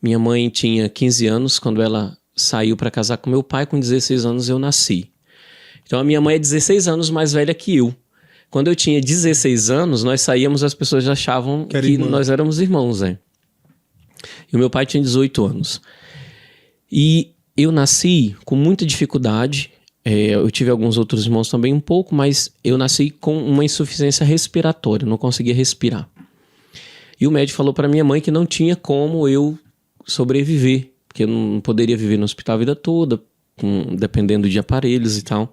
Minha mãe tinha 15 anos quando ela saiu para casar com meu pai. Com 16 anos eu nasci. Então a minha mãe é 16 anos mais velha que eu. Quando eu tinha 16 anos, nós saíamos, as pessoas já achavam que nós éramos irmãos, né? E o meu pai tinha 18 anos. E eu nasci com muita dificuldade. Eu tive alguns outros irmãos também um pouco, mas eu nasci com uma insuficiência respiratória, não conseguia respirar. E o médico falou para minha mãe que não tinha como eu sobreviver, porque eu não poderia viver no hospital a vida toda, dependendo de aparelhos e tal.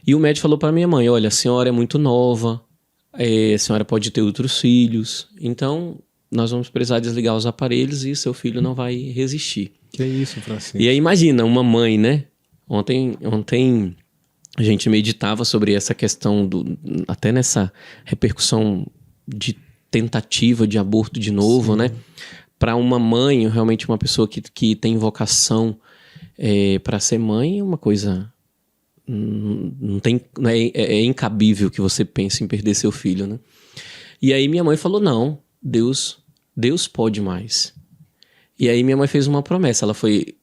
E o médico falou para minha mãe, olha, a senhora é muito nova, a senhora pode ter outros filhos, então nós vamos precisar desligar os aparelhos e seu filho não vai resistir. Que isso, Francisco? E aí imagina, uma mãe, né? Ontem a gente meditava sobre essa questão, até nessa repercussão de tentativa de aborto de novo, né? Para uma mãe, realmente uma pessoa que tem vocação para ser mãe, é uma coisa... É incabível que você pense em perder seu filho, né? E aí minha mãe falou, não, Deus pode mais. E aí minha mãe fez uma promessa, ela foi...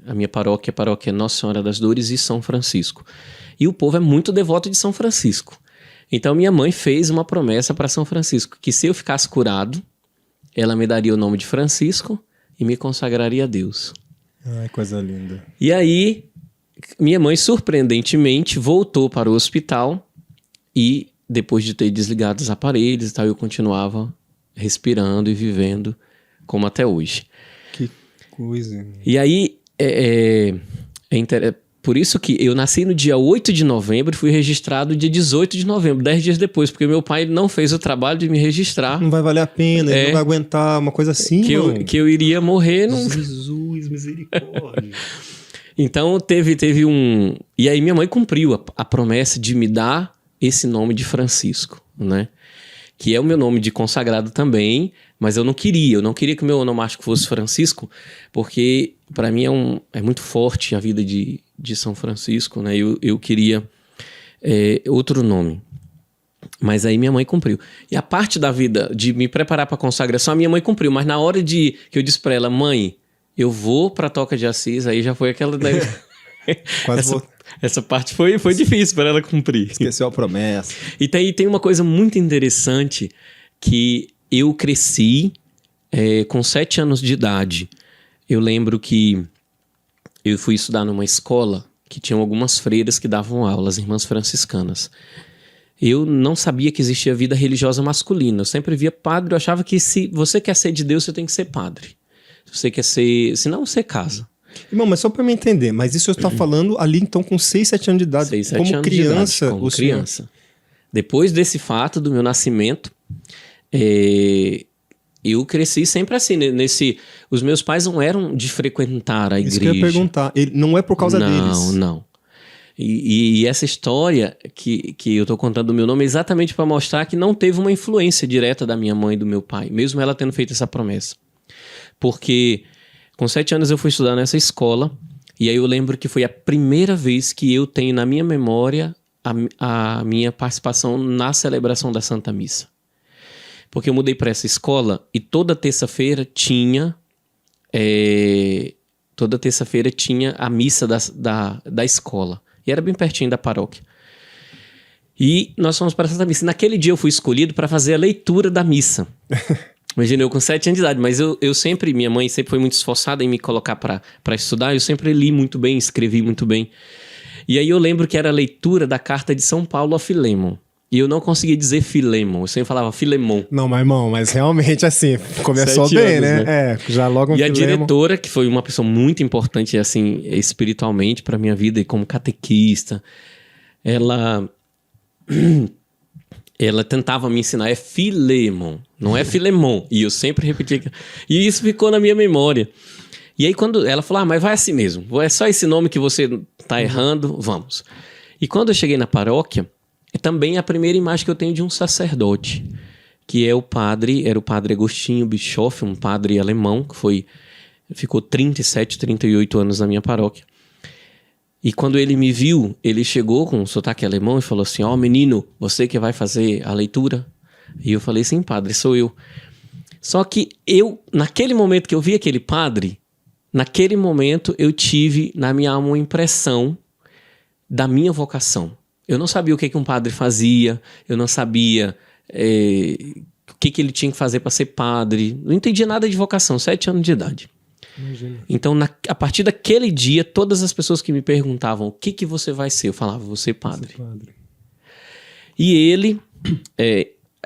a minha paróquia, a paróquia Nossa Senhora das Dores e São Francisco. E o povo é muito devoto de São Francisco. Então minha mãe fez uma promessa para São Francisco, que se eu ficasse curado, ela me daria o nome de Francisco e me consagraria a Deus. Ai, coisa linda. E aí, minha mãe, surpreendentemente, voltou para o hospital e, depois de ter desligado os aparelhos e tal, eu continuava respirando e vivendo como até hoje. Que coisa. E aí, por isso que eu nasci no dia 8 de novembro e fui registrado dia 18 de novembro, 10 dias depois, porque meu pai não fez o trabalho de me registrar. Não vai valer a pena, ele não vai aguentar uma coisa assim, que eu iria morrer. Jesus, misericórdia. Então teve um... E aí minha mãe cumpriu a promessa de me dar esse nome de Francisco, né? Que é o meu nome de consagrado também, mas eu não queria que o meu onomástico fosse Francisco, porque para mim é muito forte a vida de São Francisco, né? Eu queria outro nome. Mas aí minha mãe cumpriu. E a parte da vida de me preparar para a consagração, a minha mãe cumpriu, mas na hora que eu disse para ela, mãe, eu vou para a Toca de Assis, aí já foi aquela... Essa parte foi difícil para ela cumprir. Esqueceu a promessa. E tem uma coisa muito interessante, que eu cresci com 7 anos de idade. Eu lembro que eu fui estudar numa escola que tinha algumas freiras que davam aulas, irmãs franciscanas. Eu não sabia que existia vida religiosa masculina. Eu sempre via padre, eu achava que se você quer ser de Deus, você tem que ser padre. Se você quer ser... Senão você casa. Irmão, mas só para me entender, mas isso eu estou falando ali então com 6, 7 anos de idade. 6, 7 anos criança, de idade, como criança. Depois desse fato do meu nascimento, eu cresci sempre assim, os meus pais não eram de frequentar a igreja. Isso que eu ia perguntar, não é por causa deles? Não. E essa história que eu estou contando do meu nome é exatamente para mostrar que não teve uma influência direta da minha mãe e do meu pai, mesmo ela tendo feito essa promessa. Porque com 7 anos eu fui estudar nessa escola, e aí eu lembro que foi a primeira vez que eu tenho na minha memória a minha participação na celebração da Santa Missa. Porque eu mudei para essa escola e toda terça-feira tinha a missa da escola. E era bem pertinho da paróquia. E nós fomos para a Santa Missa. Naquele dia eu fui escolhido para fazer a leitura da missa. Imagina, eu com 7 anos de idade, mas eu sempre, minha mãe sempre foi muito esforçada em me colocar para estudar, eu sempre li muito bem, escrevi muito bem. E aí eu lembro que era a leitura da carta de São Paulo a Filemon. E eu não conseguia dizer Filemon, eu sempre falava Filemon. Não, mas irmão, mas realmente assim, começou bem, anos, né? Já logo um E Filemon. A diretora, que foi uma pessoa muito importante, assim, espiritualmente para minha vida e como catequista, ela tentava me ensinar, é Filemon, não é Filemon. E eu sempre repetia. E isso ficou na minha memória. E aí quando ela falou, mas vai assim mesmo, é só esse nome que você tá errando, vamos. E quando eu cheguei na paróquia, é também a primeira imagem que eu tenho de um sacerdote, que era o padre Agostinho Bischoff, um padre alemão, que ficou 37, 38 anos na minha paróquia. E quando ele me viu, ele chegou com um sotaque alemão e falou assim, menino, você que vai fazer a leitura? E eu falei, sim, padre, sou eu. Só que naquele momento que eu vi aquele padre, naquele momento eu tive na minha alma uma impressão da minha vocação. Eu não sabia o que um padre fazia, eu não sabia o que ele tinha que fazer para ser padre, não entendia nada de vocação, 7 anos de idade. Imagina. Então, a partir daquele dia, todas as pessoas que me perguntavam o que você vai ser, eu falava, vou ser padre. E ele...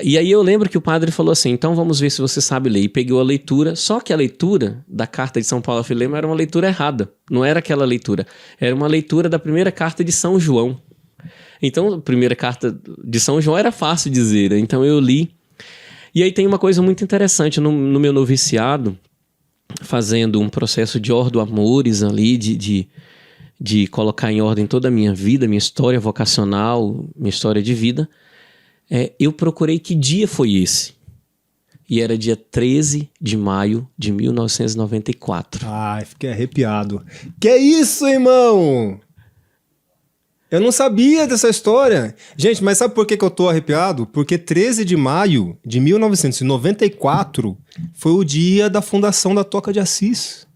E aí eu lembro que o padre falou assim, então vamos ver se você sabe ler. E pegou a leitura, só que a leitura da carta de São Paulo a Filema era uma leitura errada. Não era aquela leitura. Era uma leitura da primeira carta de São João. Então, a primeira carta de São João era fácil dizer, né? Então eu li. E aí tem uma coisa muito interessante no meu noviciado, fazendo um processo de ordo amores ali, de colocar em ordem toda a minha vida, minha história vocacional, minha história de vida. Eu procurei que dia foi esse. E era dia 13 de maio de 1994. Ai, fiquei arrepiado. Que isso, irmão? Eu não sabia dessa história. Gente, mas sabe por que eu tô arrepiado? Porque 13 de maio de 1994 foi o dia da fundação da Toca de Assis.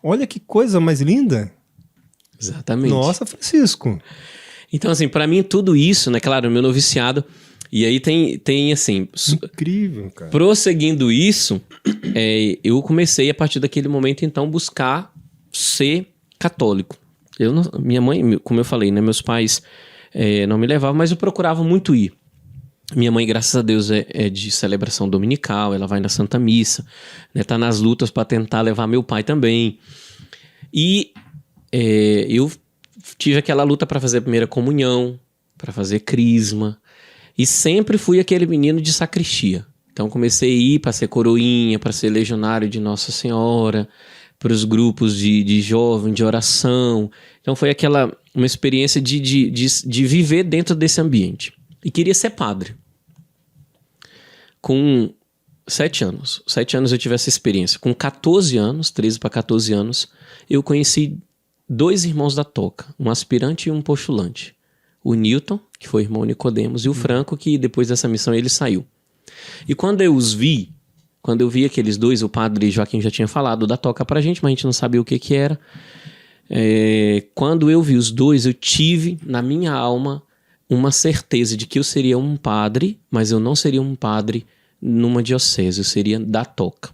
Olha que coisa mais linda. Exatamente. Nossa, Francisco. Então, assim, pra mim tudo isso, né? Claro, meu noviciado... E aí tem assim... Incrível, cara. Prosseguindo isso, eu comecei a partir daquele momento, então, buscar ser católico. Minha mãe, como eu falei, né, meus pais não me levavam, mas eu procurava muito ir. Minha mãe, graças a Deus, é de celebração dominical, ela vai na Santa Missa, né, tá nas lutas para tentar levar meu pai também. E eu tive aquela luta para fazer a primeira comunhão, para fazer crisma, e sempre fui aquele menino de sacristia. Então comecei a ir para ser coroinha, para ser legionário de Nossa Senhora, para os grupos de jovem, de oração. Então foi uma experiência de viver dentro desse ambiente. E queria ser padre. Com 7 anos. 7 anos eu tive essa experiência. Com 14 anos, 13 para 14 anos, eu conheci 2 irmãos da toca, um aspirante e um postulante. O Newton, que foi irmão Nicodemos, e o Franco, que depois dessa missão ele saiu. E quando eu vi aqueles 2, o padre Joaquim já tinha falado da toca pra gente, mas a gente não sabia o que era. Quando eu vi os 2, eu tive na minha alma uma certeza de que eu seria um padre, mas eu não seria um padre numa diocese, eu seria da toca.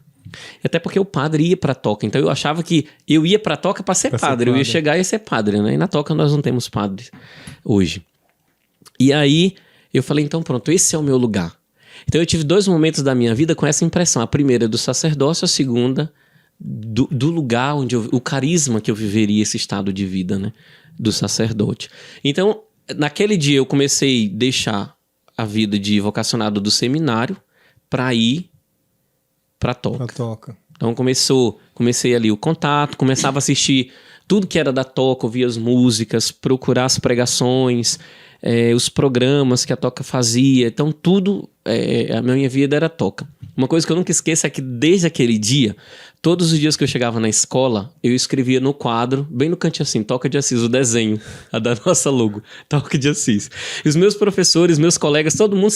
Até porque o padre ia pra toca, então eu achava que eu ia pra toca pra ser padre, eu ia chegar e ia ser padre, né? E na toca nós não temos padres hoje. E aí eu falei, então pronto, esse é o meu lugar. Então eu tive 2 momentos da minha vida com essa impressão. A primeira do sacerdócio, a segunda do lugar onde o carisma que eu viveria esse estado de vida, né? Do sacerdote. Então, naquele dia eu comecei a deixar a vida de vocacionado do seminário para ir para toca. Então comecei ali o contato, começava a assistir tudo que era da toca, ouvir as músicas, procurar as pregações, os programas que a toca fazia. Então tudo, a minha vida era toca. Uma coisa que eu nunca esqueço é que desde aquele dia, todos os dias que eu chegava na escola, eu escrevia no quadro, bem no cantinho assim, Toca de Assis, o desenho, a da nossa logo, Toca de Assis. E os meus professores, meus colegas, todo mundo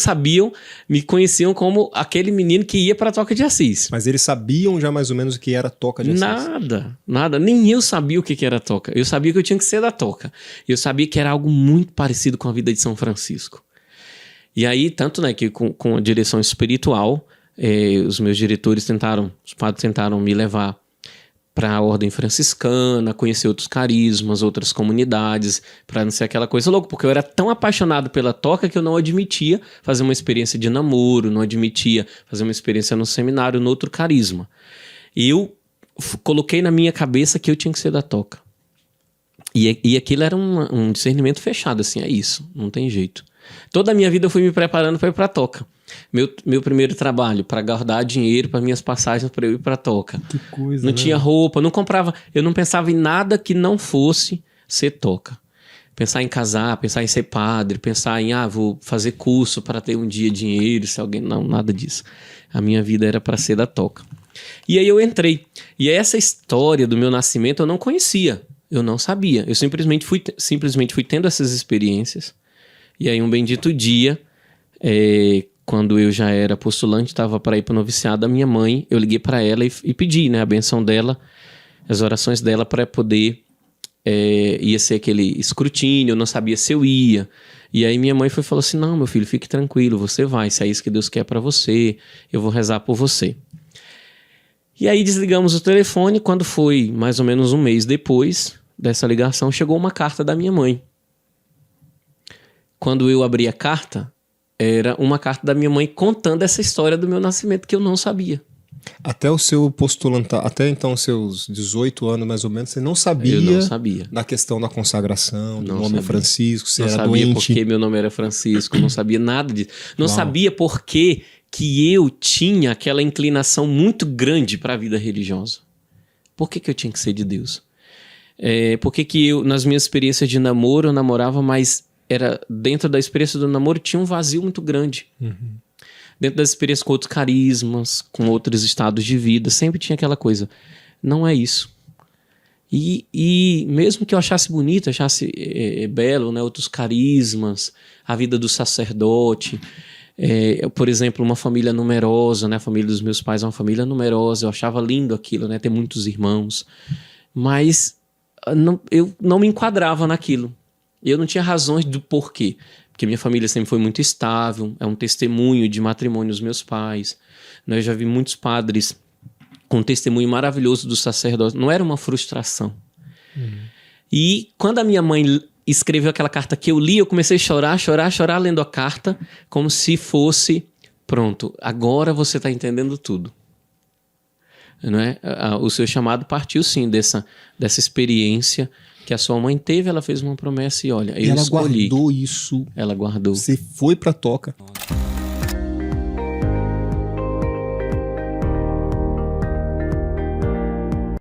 me conheciam como aquele menino que ia para a Toca de Assis. Mas eles sabiam já mais ou menos o que era Toca de Assis? Nada. Nem eu sabia o que era toca. Eu sabia que eu tinha que ser da toca. Eu sabia que era algo muito parecido com a vida de São Francisco. E aí, tanto, né, que com a direção espiritual, os meus diretores os padres tentaram me levar para a ordem franciscana, conhecer outros carismas, outras comunidades, para não ser aquela coisa louca, porque eu era tão apaixonado pela toca que eu não admitia fazer uma experiência de namoro, não admitia fazer uma experiência no seminário, no outro carisma. E eu coloquei na minha cabeça que eu tinha que ser da toca. E aquilo era um discernimento fechado, assim, é isso, não tem jeito. Toda a minha vida eu fui me preparando para ir para a toca. Meu primeiro trabalho, para guardar dinheiro para minhas passagens para eu ir para a toca. Que coisa, não tinha roupa, não comprava, eu não pensava em nada que não fosse ser toca. Pensar em casar, pensar em ser padre, pensar em, vou fazer curso para ter um dia dinheiro, se alguém... Não, nada disso. A minha vida era para ser da toca. E aí eu entrei. E essa história do meu nascimento eu não conhecia, eu não sabia. Eu simplesmente fui tendo essas experiências. E aí um bendito dia, quando eu já era postulante, estava para ir para o noviciado, a minha mãe, eu liguei para ela e pedi, né, a benção dela, as orações dela para poder, ia ser aquele escrutínio, eu não sabia se eu ia. E aí minha mãe falou assim, não, meu filho, fique tranquilo, você vai, se é isso que Deus quer para você, eu vou rezar por você. E aí desligamos o telefone, quando foi mais ou menos um mês depois dessa ligação, chegou uma carta da minha mãe. Quando eu abri a carta, era uma carta da minha mãe contando essa história do meu nascimento que eu não sabia. Até o seu postulante, até então seus 18 anos mais ou menos, você não sabia, Eu não sabia. da questão da consagração, do Não nome sabia. Francisco, você Não era sabia doente. porque meu nome era Francisco, não sabia nada disso. Não Uau. sabia por que eu tinha aquela inclinação muito grande para a vida religiosa. Por que eu tinha que ser de Deus? Por que eu, nas minhas experiências de namoro, eu namorava, mas era dentro da experiência do namoro tinha um vazio muito grande. Uhum. Dentro das experiências com outros carismas, com outros estados de vida, sempre tinha aquela coisa. Não é isso. E mesmo que eu achasse bonito, achasse belo, né, outros carismas, a vida do sacerdote, por exemplo, uma família numerosa, né, a família dos meus pais é uma família numerosa, eu achava lindo aquilo, né, ter muitos irmãos, mas eu não me enquadrava naquilo. Eu não tinha razões do porquê. Porque minha família sempre foi muito estável, é um testemunho de matrimônio dos meus pais. Eu já vi muitos padres com um testemunho maravilhoso do sacerdote. Não era uma frustração. E quando a minha mãe escreveu aquela carta que eu li, eu comecei a chorar lendo a carta, como se fosse, pronto, agora você está entendendo tudo. Não é? O seu chamado partiu sim dessa experiência que a sua mãe teve, ela fez uma promessa e olha, eu escolhi. Ela guardou isso. Ela guardou. Você foi pra toca.